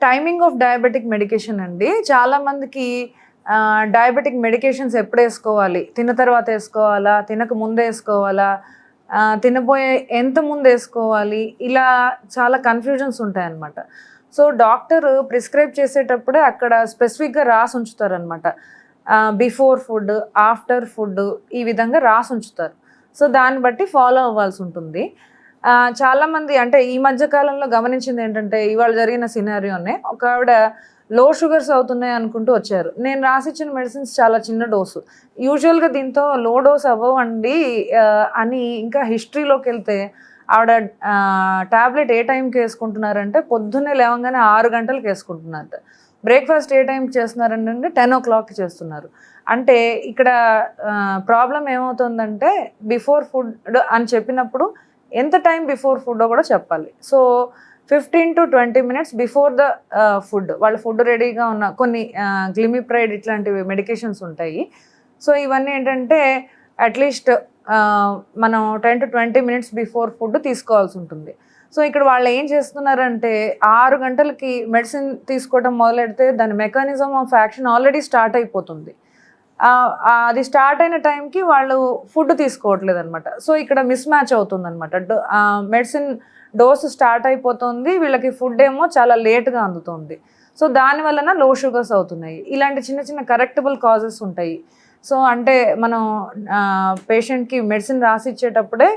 Timing of diabetic medication అండి. చాలా మందికి డయాబెటిక్ మెడికేషన్స్ ఎప్పుడు వేసుకోవాలి, తిన్న తర్వాత వేసుకోవాలా, తినక ముందు వేసుకోవాలా, తినబోయే ఎంత ముందు వేసుకోవాలి, ఇలా చాలా కన్ఫ్యూజన్స్ ఉంటాయన్నమాట. సో డాక్టర్ ప్రిస్క్రైబ్ చేసేటప్పుడే అక్కడ స్పెసిఫిక్గా రాసి ఉంచుతారనమాట. బిఫోర్ ఫుడ్, ఆఫ్టర్ ఫుడ్, ఈ విధంగా రాసి ఉంచుతారు. సో దాన్ని బట్టి ఫాలో అవ్వాల్సి ఉంటుంది. చాలామంది అంటే ఈ మధ్య కాలంలో గమనించింది ఏంటంటే, ఇవాళ జరిగిన సినారియోనే ఒక ఆవిడ లో షుగర్స్ అవుతున్నాయి అనుకుంటూ వచ్చారు. నేను రాసిచ్చిన మెడిసిన్స్ చాలా చిన్న డోసు, యూజువల్గా దీంతో లో డోస్ అవ్వండి అని. ఇంకా హిస్టరీలోకి వెళ్తే ఆవిడ ట్యాబ్లెట్ ఏ టైంకి వేసుకుంటున్నారంటే పొద్దున్నే లేవగానే 6 గంటలకు వేసుకుంటున్నారట. బ్రేక్ఫాస్ట్ ఏ టైంకి చేస్తున్నారంటే 10 o'clock చేస్తున్నారు. అంటే ఇక్కడ ప్రాబ్లం ఏమవుతుందంటే, బిఫోర్ ఫుడ్ అని చెప్పినప్పుడు ఎంత టైం బిఫోర్ ఫుడ్ కూడా చెప్పాలి. So 15 to 20 minutes before the food వాళ్ళ ఫుడ్ రెడీగా ఉన్న కొన్ని గ్లిమిప్రైడ్ ఇట్లాంటివి మెడికేషన్స్ ఉంటాయి. సో ఇవన్నీ ఏంటంటే అట్లీస్ట్ మనం 10 to 20 minutes బిఫోర్ ఫుడ్ తీసుకోవాల్సి ఉంటుంది. సో ఇక్కడ వాళ్ళు ఏం చేస్తున్నారంటే 6 గంటలకి మెడిసిన్ తీసుకోవడం మొదలెడితే దాని mechanism of action already start అయిపోతుంది. అది స్టార్ట్ అయిన టైంకి వాళ్ళు ఫుడ్ తీసుకోవట్లేదు అనమాట. సో ఇక్కడ మిస్ మ్యాచ్ అవుతుంది అనమాట. మెడిసిన్ డోసు స్టార్ట్ అయిపోతుంది, వీళ్ళకి ఫుడ్ ఏమో చాలా లేట్గా అందుతుంది. సో దాని వలన లో షుగర్స్ అవుతున్నాయి. ఇలాంటి చిన్న చిన్న కరెక్టబుల్ కాజెస్ ఉంటాయి. సో అంటే మనం పేషెంట్కి మెడిసిన్ రాసి ఇచ్చేటప్పుడే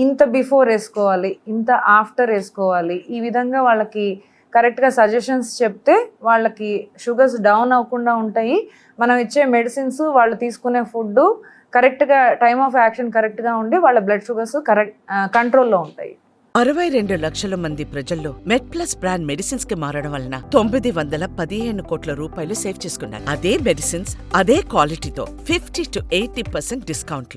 ఇంత బిఫోర్ వేసుకోవాలి, ఇంత ఆఫ్టర్ వేసుకోవాలి, ఈ విధంగా వాళ్ళకి కరెక్ట్గా సజెషన్స్ చెప్తే వాళ్ళకి షుగర్స్ డౌన్ అవ్వకుండా ఉంటాయి. మనం ఇచ్చే మెడిసిన్స్, వాళ్ళు తీసుకునే ఫుడ్ కరెక్ట్గా టైమ్ ఆఫ్ యాక్షన్ కరెక్ట్గా ఉండి వాళ్ళ బ్లడ్ షుగర్స్ కంట్రోల్లో ఉంటాయి. 62 లక్షల మంది ప్రజల్లో మెడ్ప్లస్ బ్రాండ్ మెడిసిన్స్ కి మారడం వలన 915 కోట్ల రూపాయలు సేవ్ చేసుకున్నారు. అదే మెడిసిన్స్, అదే క్వాలిటీతో 50 to 80% డిస్కౌంట్లు.